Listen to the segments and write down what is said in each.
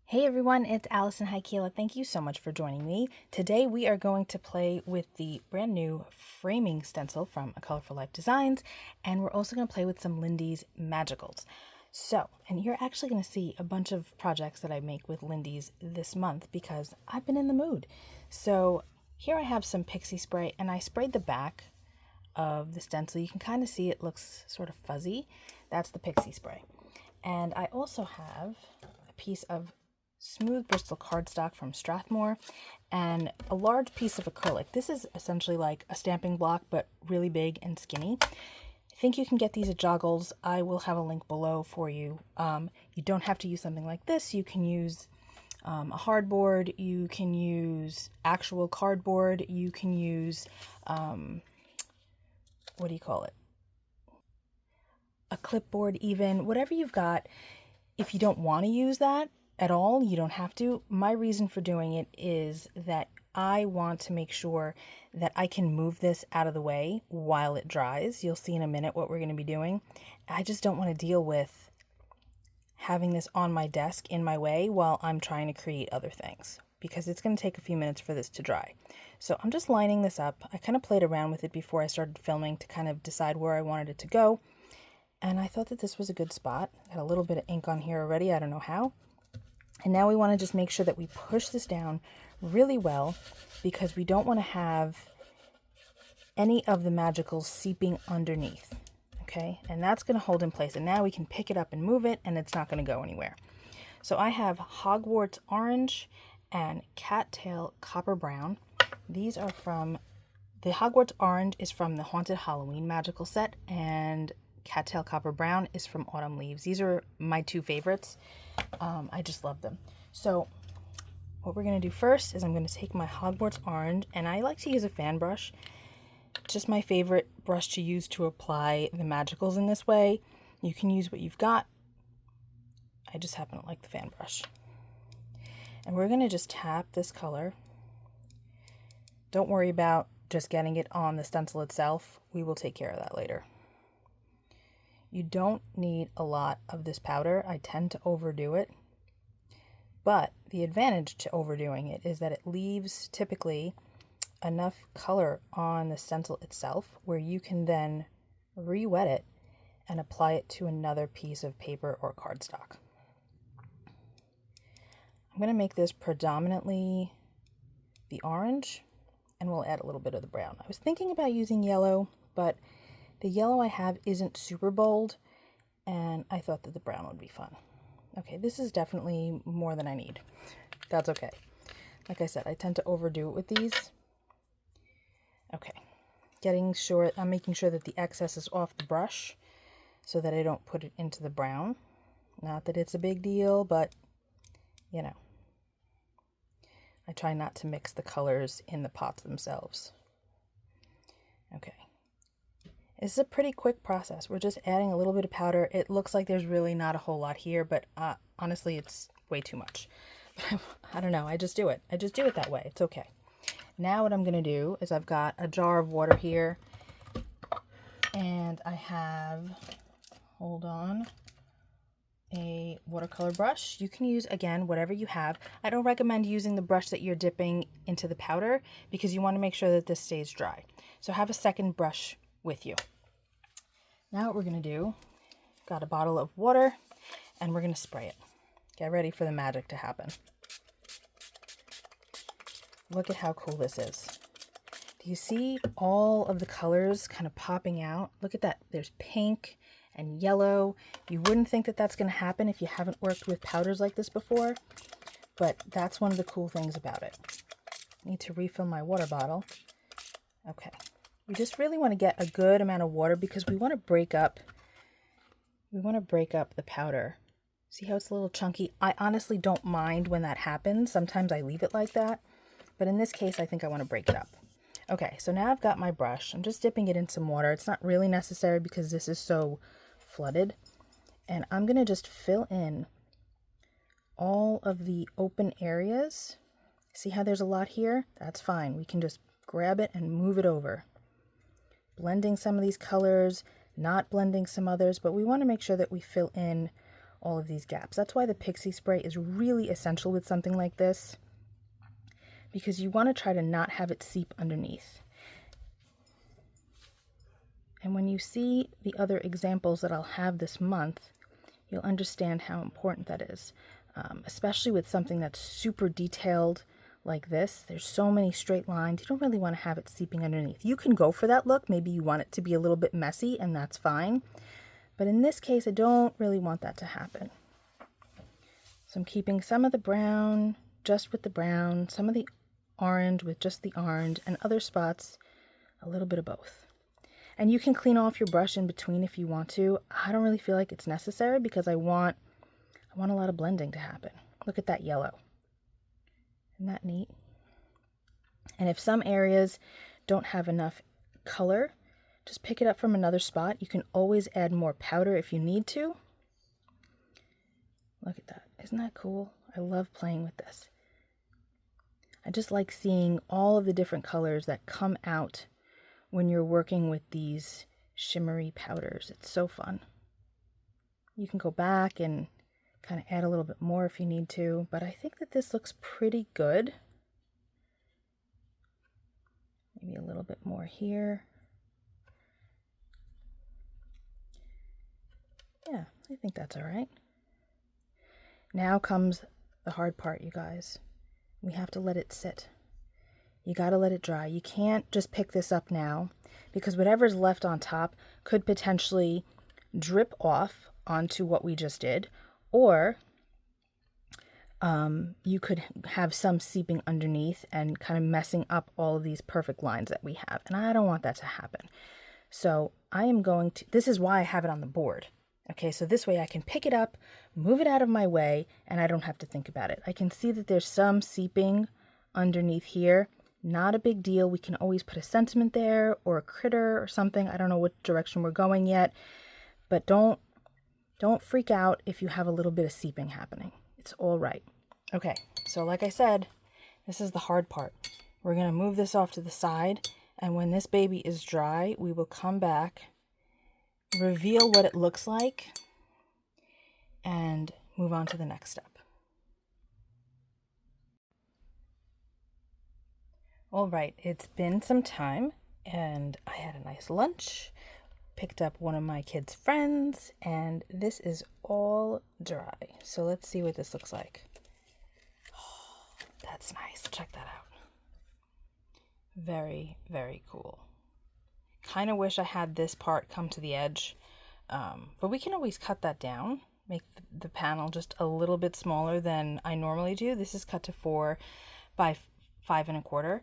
Hey everyone, it's Alison Heikkila. Thank you so much for joining me. Today we are going to play with the brand new framing stencil from A Colorful Life Designs, and we're also going to play with some Lindy's Magicals. And you're actually going to see a bunch of projects that I make with Lindy's this month because I've been in the mood. So here I have some Pixie spray, and I sprayed the back of the stencil. You can kind of see it looks sort of fuzzy. That's the Pixie spray. And I also have a piece of smooth Bristol cardstock from Strathmore and a large piece of acrylic. This is essentially like a stamping block, but really big and skinny. I think you can get these at Joggles. I will have a link below for you. You don't have to use something like this. You can use a hardboard. You can use actual cardboard. You can use, what do you call it? A clipboard even. Whatever you've got. If you don't want to use that at all, you don't have to. My reason for doing it is that I want to make sure that I can move this out of the way while it dries. You'll see in a minute what we're going to be doing. I just don't want to deal with having this on my desk in my way while I'm trying to create other things, because it's going to take a few minutes for this to dry. So I'm just lining this up. I kind of played around with it before I started filming to kind of decide where I wanted it to go. And I thought that this was a good spot. Got a little bit of ink on here already. I don't know how. And now we want to just make sure that we push this down really well, because we don't want to have any of the magicals seeping underneath. Okay, and that's going to hold in place. And now we can pick it up and move it, and it's not going to go anywhere. So I have Hogwarts Orange and Cattail Copper Brown. These are from, the Hogwarts Orange is from the Haunted Halloween magical set, and Cattail Copper Brown is from Autumn Leaves. These are my two favorites. I just love them. So what we're going to do first is I'm going to take my Hogwarts Orange, and I like to use a fan brush. It's just my favorite brush to use to apply the magicals in this way. You can use what you've got. I just happen to like the fan brush. And we're going to just tap this color. Don't worry about just getting it on the stencil itself. We will take care of that later. You don't need a lot of this powder. I tend to overdo it. But the advantage to overdoing it is that it leaves typically enough color on the stencil itself where you can then re-wet it and apply it to another piece of paper or cardstock. I'm going to make this predominantly the orange, and we'll add a little bit of the brown. I was thinking about using yellow, but the yellow I have isn't super bold, and I thought that the brown would be fun. Okay, this is definitely more than I need. That's okay. Like I said, I tend to overdo it with these. Okay, I'm making sure that the excess is off the brush so that I don't put it into the brown. Not that it's a big deal, but you know, I try not to mix the colors in the pots themselves. Okay. This is a pretty quick process. We're just adding a little bit of powder. It looks like there's really not a whole lot here, but honestly, it's way too much. I don't know. I just do it. I just do it that way. It's okay. Now what I'm going to do is I've got a jar of water here, and I have, hold on, a watercolor brush. You can use, again, whatever you have. I don't recommend using the brush that you're dipping into the powder because you want to make sure that this stays dry. So have a second brush with you. Now what we're going to do, got a bottle of water, and we're going to spray it. Get ready for the magic to happen. Look at how cool this is. Do you see all of the colors kind of popping out? Look at that. There's pink and yellow. You wouldn't think that that's going to happen if you haven't worked with powders like this before, but that's one of the cool things about it. I need to refill my water bottle. Okay. We just really want to get a good amount of water because we want to break up the powder. See how it's a little chunky? I honestly don't mind when that happens. Sometimes I leave it like that, but in this case, I think I want to break it up. Okay, so now I've got my brush. I'm just dipping it in some water. It's not really necessary because this is so flooded. And I'm going to just fill in all of the open areas. See how there's a lot here? That's fine. We can just grab it and move it over. Blending some of these colors, not blending some others, but we want to make sure that we fill in all of these gaps. That's why the Pixie spray is really essential with something like this, because you want to try to not have it seep underneath. And when you see the other examples that I'll have this month, you'll understand how important that is, especially with something that's super detailed like this. There's so many straight lines. You don't really want to have it seeping underneath. You can go for that look. Maybe you want it to be a little bit messy, and that's fine. But in this case, I don't really want that to happen. So I'm keeping some of the brown just with the brown, some of the orange with just the orange, and other spots a little bit of both. And you can clean off your brush in between if you want to. I don't really feel like it's necessary because I want a lot of blending to happen. Look at that yellow. Isn't that neat? And if some areas don't have enough color, just pick it up from another spot. You can always add more powder if you need to. Look at that. Isn't that cool? I love playing with this. I just like seeing all of the different colors that come out when you're working with these shimmery powders. It's so fun. You can go back and kind of add a little bit more if you need to, but I think that this looks pretty good. Maybe a little bit more here. Yeah, I think that's all right. Now comes the hard part, you guys. We have to let it sit. You got to let it dry. You can't just pick this up now, because whatever's left on top could potentially drip off onto what we just did, or you could have some seeping underneath and kind of messing up all of these perfect lines that we have. And I don't want that to happen. So I am going to, this is why I have it on the board. Okay, so this way I can pick it up, move it out of my way, and I don't have to think about it. I can see that there's some seeping underneath here. Not a big deal. We can always put a sentiment there or a critter or something. I don't know what direction we're going yet, but don't freak out if you have a little bit of seeping happening. It's all right. Okay, so like I said, this is the hard part. We're going to move this off to the side, and when this baby is dry, we will come back, reveal what it looks like, and move on to the next step. All right, it's been some time, and I had a nice lunch, picked up one of my kids' friends, and this is all dry. So let's see what this looks like. Oh, that's nice. Check that out. Very, very cool. Kind of wish I had this part come to the edge, but we can always cut that down, make the panel just a little bit smaller than I normally do. This is cut to 4 by 5 1/4.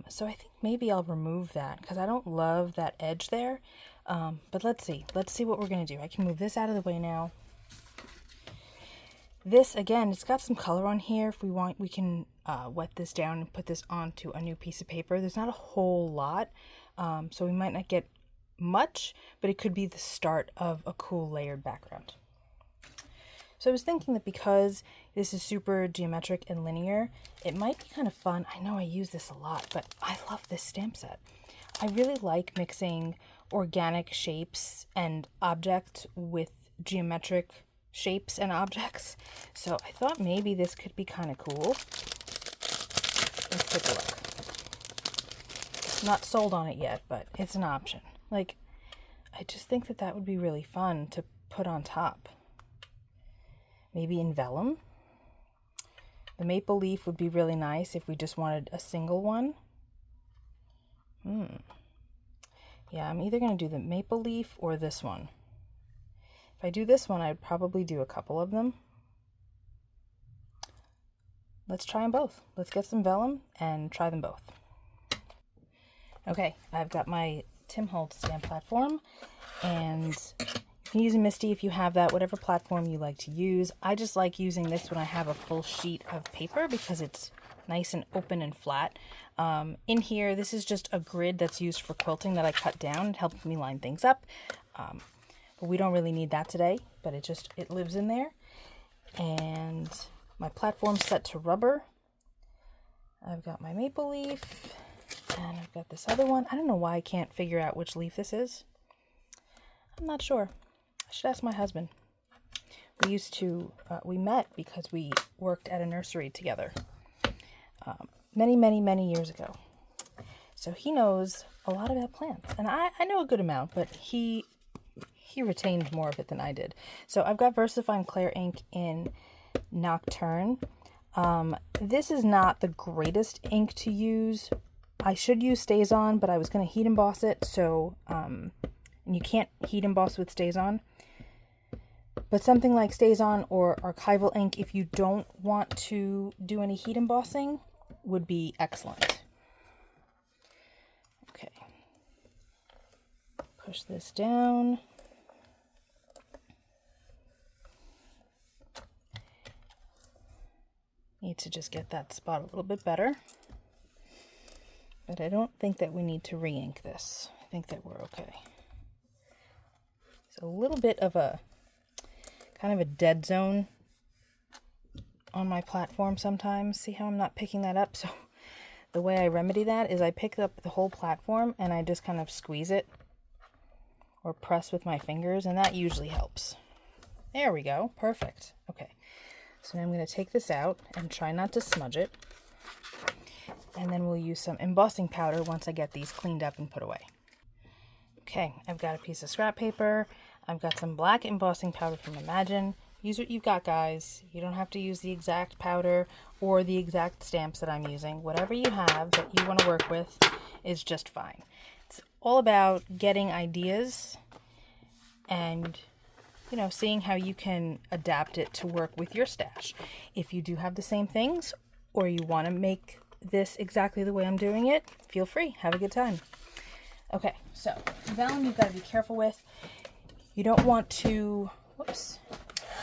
So I think maybe I'll remove that because I don't love that edge there. But let's see what we're going to do. I can move this out of the way now. This, again, it's got some color on here. If we want, we can wet this down and put this onto a new piece of paper. There's not a whole lot, so we might not get much, but it could be the start of a cool layered background. So I was thinking that because this is super geometric and linear, it might be kind of fun. I know I use this a lot, but I love this stamp set. I really like mixing organic shapes and objects with geometric shapes and objects. So I thought maybe this could be kind of cool. Let's take a look. Not sold on it yet, but it's an option. Like, I just think that that would be really fun to put on top. Maybe in vellum. The maple leaf would be really nice if we just wanted a single one. Yeah, I'm either going to do the maple leaf or this one. If I do this one, I'd probably do a couple of them. Let's try them both. Let's get some vellum and try them both. Okay, I've got my Tim Holtz stamp platform, and you can use a Misty if you have that, whatever platform you like to use. I just like using this when I have a full sheet of paper because it's nice and open and flat. In here, this is just a grid that's used for quilting that I cut down. It helps me line things up. But we don't really need that today, but it lives in there. And my platform's set to rubber. I've got my maple leaf, and I've got this other one. I don't know why I can't figure out which leaf this is. I'm not sure. I should ask my husband. We met because we worked at a nursery together many, many, many years ago. So he knows a lot about plants, and I know a good amount, but he retained more of it than I did. So I've got VersaFine Clair ink in Nocturne. This is not the greatest ink to use. I should use StazOn, but I was going to heat emboss it, so and you can't heat emboss with StazOn. But something like StazOn or archival ink, if you don't want to do any heat embossing, would be excellent. Okay. Push this down. Need to just get that spot a little bit better. But I don't think that we need to re-ink this. I think that we're okay. So a little bit of a kind of a dead zone on my platform sometimes. See how I'm not picking that up? So the way I remedy that is I pick up the whole platform and I just kind of squeeze it or press with my fingers, and that usually helps. There we go. Perfect. Okay. So now I'm going to take this out and try not to smudge it. And then we'll use some embossing powder once I get these cleaned up and put away. Okay, I've got a piece of scrap paper. I've got some black embossing powder from Imagine. Use what you've got, guys. You don't have to use the exact powder or the exact stamps that I'm using. Whatever you have that you want to work with is just fine. It's all about getting ideas and, you know, seeing how you can adapt it to work with your stash. If you do have the same things or you want to make this exactly the way I'm doing it, feel free. Have a good time. Okay, so vellum you've got to be careful with. You don't want to,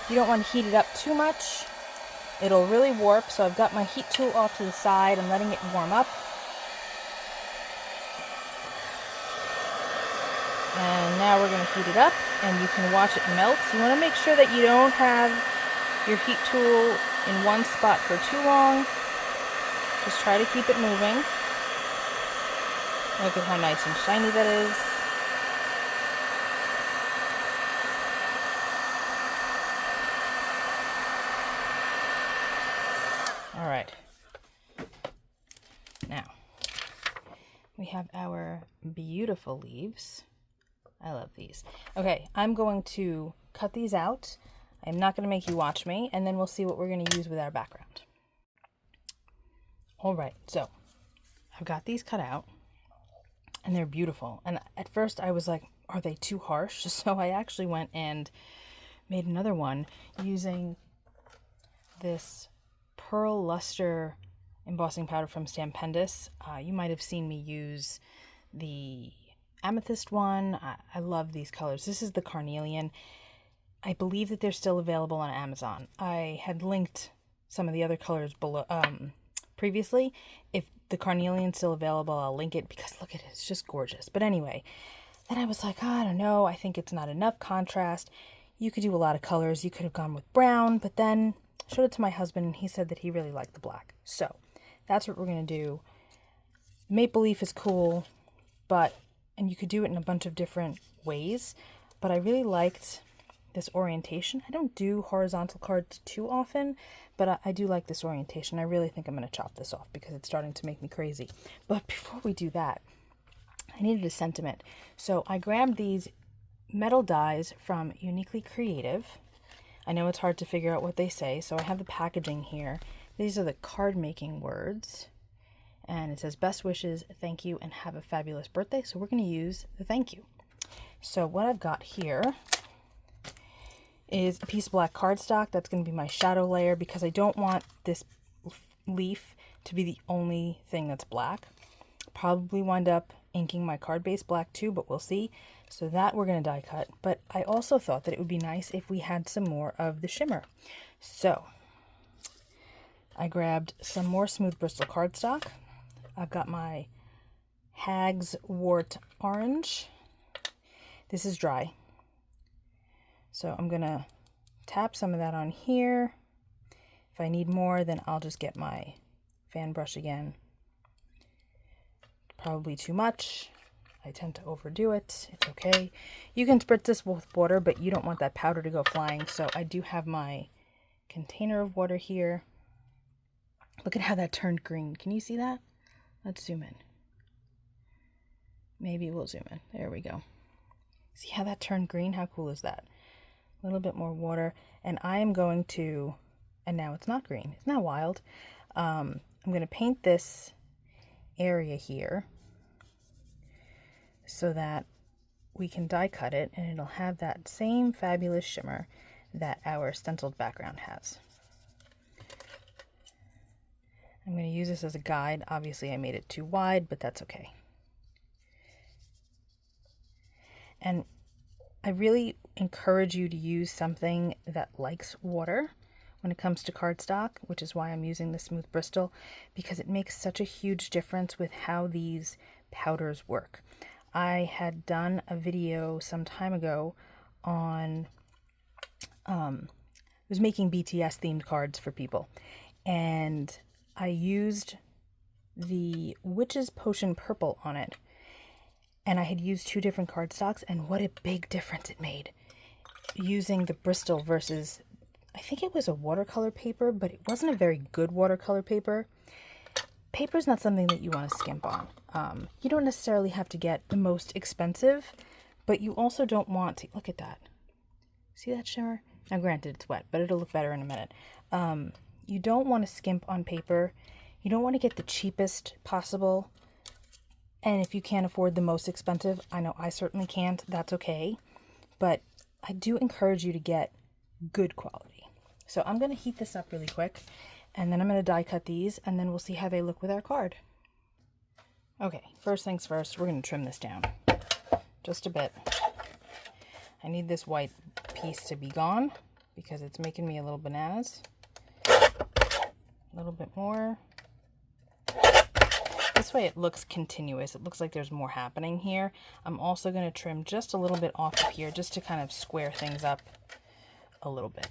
you don't want to heat it up too much. It'll really warp, so I've got my heat tool off to the side. I'm letting it warm up. And now we're going to heat it up, and you can watch it melt. You want to make sure that you don't have your heat tool in one spot for too long. Just try to keep it moving. Look at how nice and shiny that is. All right. Now, we have our beautiful leaves. I love these. Okay, I'm going to cut these out. I'm not going to make you watch me, and then we'll see what we're going to use with our background. All right, so I've got these cut out, and they're beautiful. And at first I was like, are they too harsh? So I actually went and made another one using this Pearl Luster embossing powder from Stampendous. You might have seen me use the amethyst one. I love these colors. This is the carnelian. I believe that they're still available on Amazon. I had linked some of the other colors below previously. If the carnelian's still available, I'll link it because look at it, it's just gorgeous. But anyway, then I was like, I don't know, I think it's not enough contrast. You could do a lot of colors. You could have gone with brown, but then I showed it to my husband and he said that he really liked the black. So that's what we're going to do. Maple leaf is cool, and you could do it in a bunch of different ways, but I really liked this orientation. I don't do horizontal cards too often, but I do like this orientation. I really think I'm going to chop this off because it's starting to make me crazy. But before we do that, I needed a sentiment. So I grabbed these metal dies from Uniquely Creative. I know it's hard to figure out what they say, so I have the packaging here. These are the card making words. And it says, best wishes, thank you, and have a fabulous birthday. So we're going to use the thank you. So what I've got here is a piece of black cardstock. That's going to be my shadow layer because I don't want this leaf to be the only thing that's black. Probably wind up inking my card base black too, but we'll see. So that we're going to die cut. But I also thought that it would be nice if we had some more of the shimmer. So I grabbed some more smooth Bristol cardstock. I've got my Hag's Wart Orange. This is dry. So I'm going to tap some of that on here. If I need more, then I'll just get my fan brush again. Probably too much. I tend to overdo it. It's okay. You can spritz this with water, but you don't want that powder to go flying. So I do have my container of water here. Look at how that turned green. Can you see that? Let's zoom in. Maybe we'll zoom in. There we go. See how that turned green? How cool is that? A little bit more water. And I am going to, and now it's not green. It's not wild. I'm going to paint this area here so that we can die cut it and it'll have that same fabulous shimmer that our stenciled background has. I'm going to use this as a guide. Obviously I made it too wide, but that's okay. And I really encourage you to use something that likes water when it comes to cardstock, which is why I'm using the smooth Bristol, because it makes such a huge difference with how these powders work. I had done a video some time ago on, I was making BTS themed cards for people, and I used the Witch's Potion Purple on it, and I had used 2 different cardstocks, and what a big difference it made using the Bristol versus, I think it was a watercolor paper, but it wasn't a very good watercolor paper. Paper is not something that you want to skimp on. You don't necessarily have to get the most expensive, but you also don't want to, look at that. See that shimmer? Now granted it's wet, but it'll look better in a minute. You don't want to skimp on paper. You don't want to get the cheapest possible. And if you can't afford the most expensive, I know I certainly can't, that's okay. But I do encourage you to get good quality. So I'm going to heat this up really quick, and then I'm going to die cut these, and then we'll see how they look with our card. Okay, first things first, we're going to trim this down just a bit. I need this white piece to be gone because it's making me a little bananas. A little bit more. This way it looks continuous. It looks like there's more happening here. I'm also going to trim just a little bit off of here just to kind of square things up a little bit.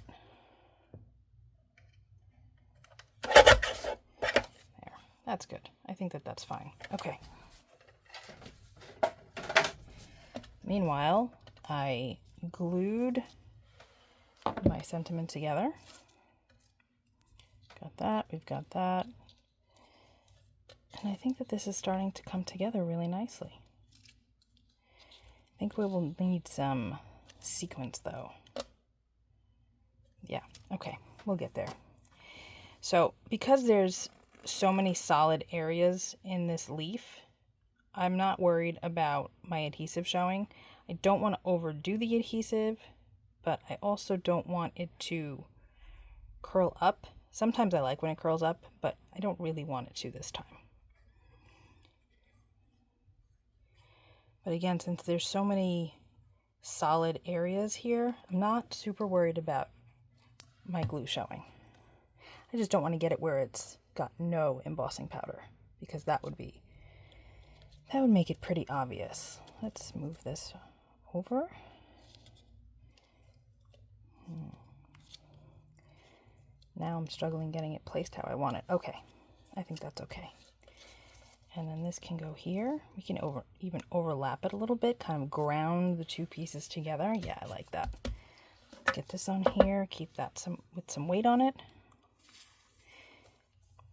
There, that's good. I think that that's fine. Okay. Meanwhile, I glued my sentiment together. Got that, we've got that. And I think that this is starting to come together really nicely. I think we will need some sequins though. Yeah, okay, we'll get there. So because there's so many solid areas in this leaf, I'm not worried about my adhesive showing. I don't want to overdo the adhesive, but I also don't want it to curl up. Sometimes I like when it curls up, but I don't really want it to this time. But again, since there's so many solid areas here, I'm not super worried about my glue showing. I just don't want to get it where it's got no embossing powder, because that would make it pretty obvious. Let's move this over. Now I'm struggling getting it placed how I want it. Okay, I think that's okay. And then this can go here. We can even overlap it a little bit, kind of ground the 2 pieces together. Yeah, I like that. Let's get this on here, keep that with some weight on it.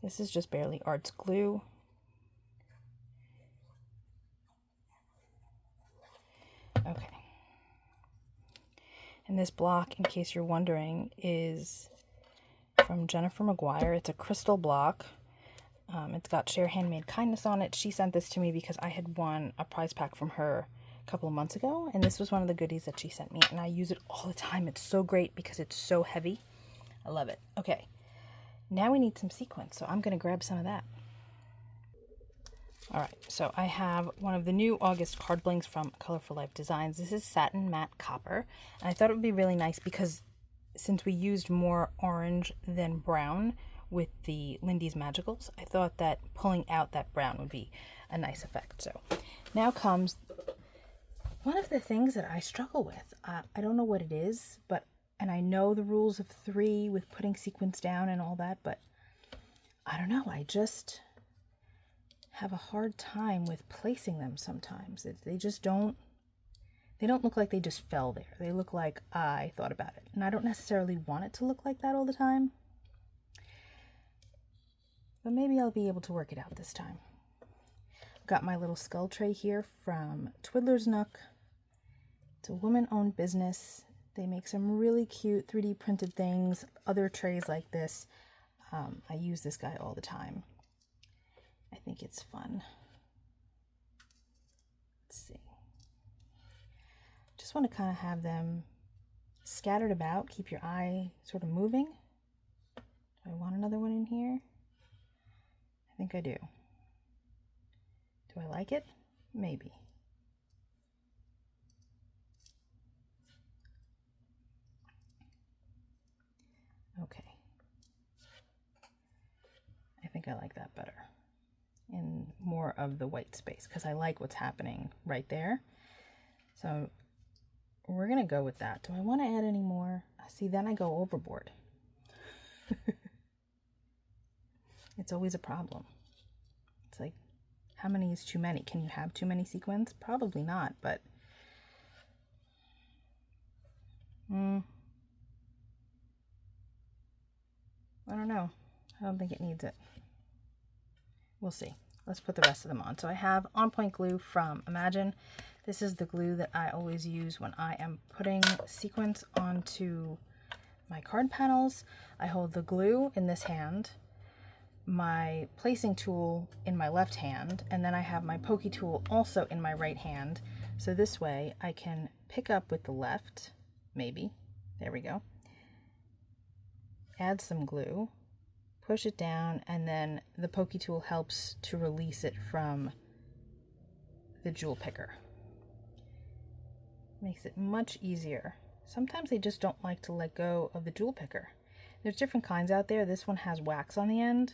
This is just barely Art's glue. Okay. And this block, in case you're wondering, is from Jennifer McGuire. It's a crystal block. It's got Share Handmade Kindness on it. She sent this to me because I had won a prize pack from her a couple of months ago, and this was one of the goodies that she sent me, and I use it all the time. It's so great because it's so heavy. I love it. Okay, now we need some sequins, so I'm going to grab some of that. Alright, so I have one of the new August card blings from Color for Life Designs. This is Satin Matte Copper, and I thought it would be really nice because since we used more orange than brown with the Lindy's Magicals, I thought that pulling out that brown would be a nice effect. So now comes one of the things that I struggle with. I don't know what it is, and I know the rules of 3 with putting sequins down and all that, but I don't know. I just have a hard time with placing them sometimes. They just don't, they don't look like they just fell there. They look like I thought about it. And I don't necessarily want it to look like that all the time. But maybe I'll be able to work it out this time. I've got my little skull tray here from Twiddler's Nook. It's a woman-owned business. They make some really cute 3D printed things, other trays like this. I use this guy all the time. I think it's fun. Let's see. Just want to kind of have them scattered about. Keep your eye sort of moving. Do I want another one in here? I think I do. Do I like it? Maybe. Okay. I think I like that better. In more of the white space, because I like what's happening right there. So we're going to go with that. Do I want to add any more? See, then I go overboard. It's always a problem. It's like, how many is too many? Can you have too many sequins? Probably not, but I don't know. I don't think it needs it. We'll see. Let's put the rest of them on. So I have On Point glue from Imagine. This is the glue that I always use when I am putting sequins onto my card panels. I hold the glue in this hand, my placing tool in my left hand, and then I have my pokey tool also in my right hand. So this way I can pick up with the left, maybe. There we go. Add some glue, push it down, and then the pokey tool helps to release it from the jewel picker. Makes it much easier. Sometimes they just don't like to let go of the jewel picker. There's different kinds out there. This one has wax on the end.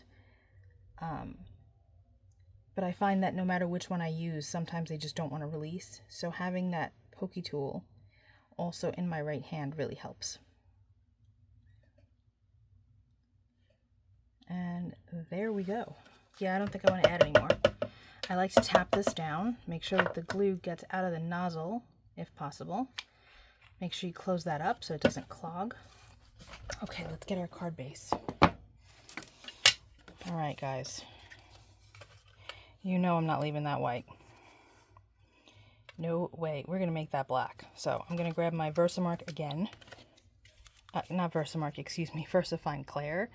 But I find that no matter which one I use, sometimes they just don't want to release. So having that pokey tool also in my right hand really helps. And there we go. Yeah, I don't think I want to add any more. I like to tap this down, make sure that the glue gets out of the nozzle if possible. Make sure you close that up so it doesn't clog. Okay, let's get our card base. All right, guys. You know I'm not leaving that white. No way. We're going to make that black. So I'm going to grab my Versamark again. Not Versamark, excuse me. VersaFine Clair.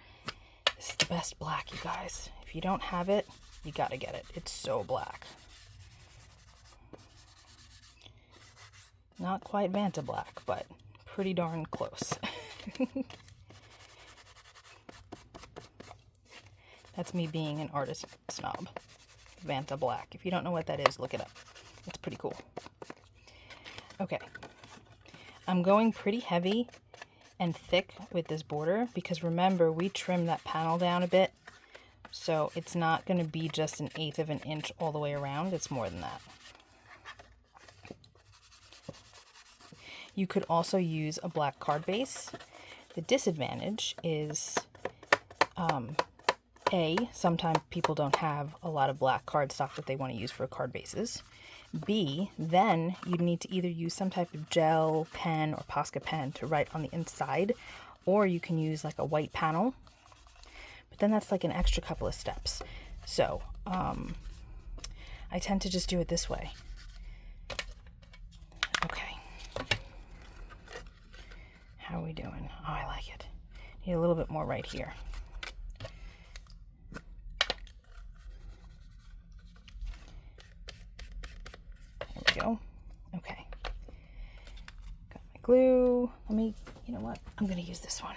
This is the best black, you guys. If you don't have it, you got to get it. It's so black. Not quite Vanta black, but pretty darn close. That's me being an artist snob. Vanta black. If you don't know what that is, look it up. It's pretty cool. Okay. I'm going pretty heavy and thick with this border because remember, we trimmed that panel down a bit. So it's not going to be just 1/8 of an inch all the way around. It's more than that. You could also use a black card base. The disadvantage is, sometimes people don't have a lot of black cardstock that they want to use for card bases. B, then you'd need to either use some type of gel pen or Posca pen to write on the inside, or you can use like a white panel. But then that's like an extra couple of steps. So I tend to just do it this way. Okay. How are we doing? Oh, I like it. Need a little bit more right here. There we go. Okay. Got my glue. You know what? I'm going to use this one.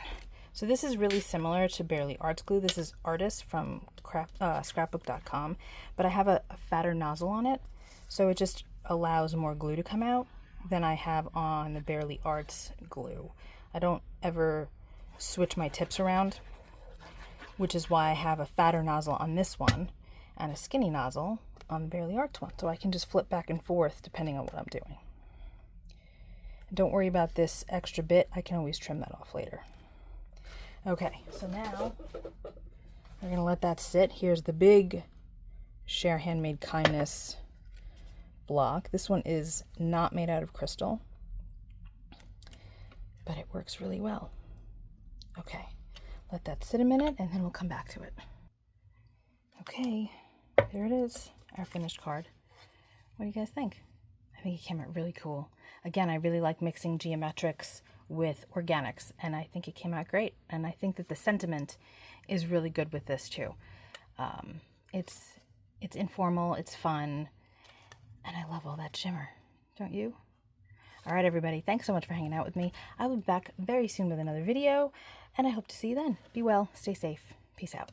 So this is really similar to Barely Arts glue. This is Artist from scrapbook.com, but I have a fatter nozzle on it, so it just allows more glue to come out than I have on the Barely Arts glue. I don't ever switch my tips around, which is why I have a fatter nozzle on this one and a skinny nozzle on the Barely Arts one, so I can just flip back and forth depending on what I'm doing. And don't worry about this extra bit. I can always trim that off later. Okay, so now we're going to let that sit. Here's the big Share Handmade Kindness block. This one is not made out of crystal, but it works really well. Okay, let that sit a minute and then we'll come back to it. Okay, there it is, our finished card. What do you guys think? I think it came out really cool. Again, I really like mixing geometrics with organics, and I think it came out great. And I think that the sentiment is really good with this too. It's informal, it's fun, and I love all that shimmer, don't you? All right, everybody, thanks so much for hanging out with me. I will be back very soon with another video, and I hope to see you then. Be well, stay safe. Peace out.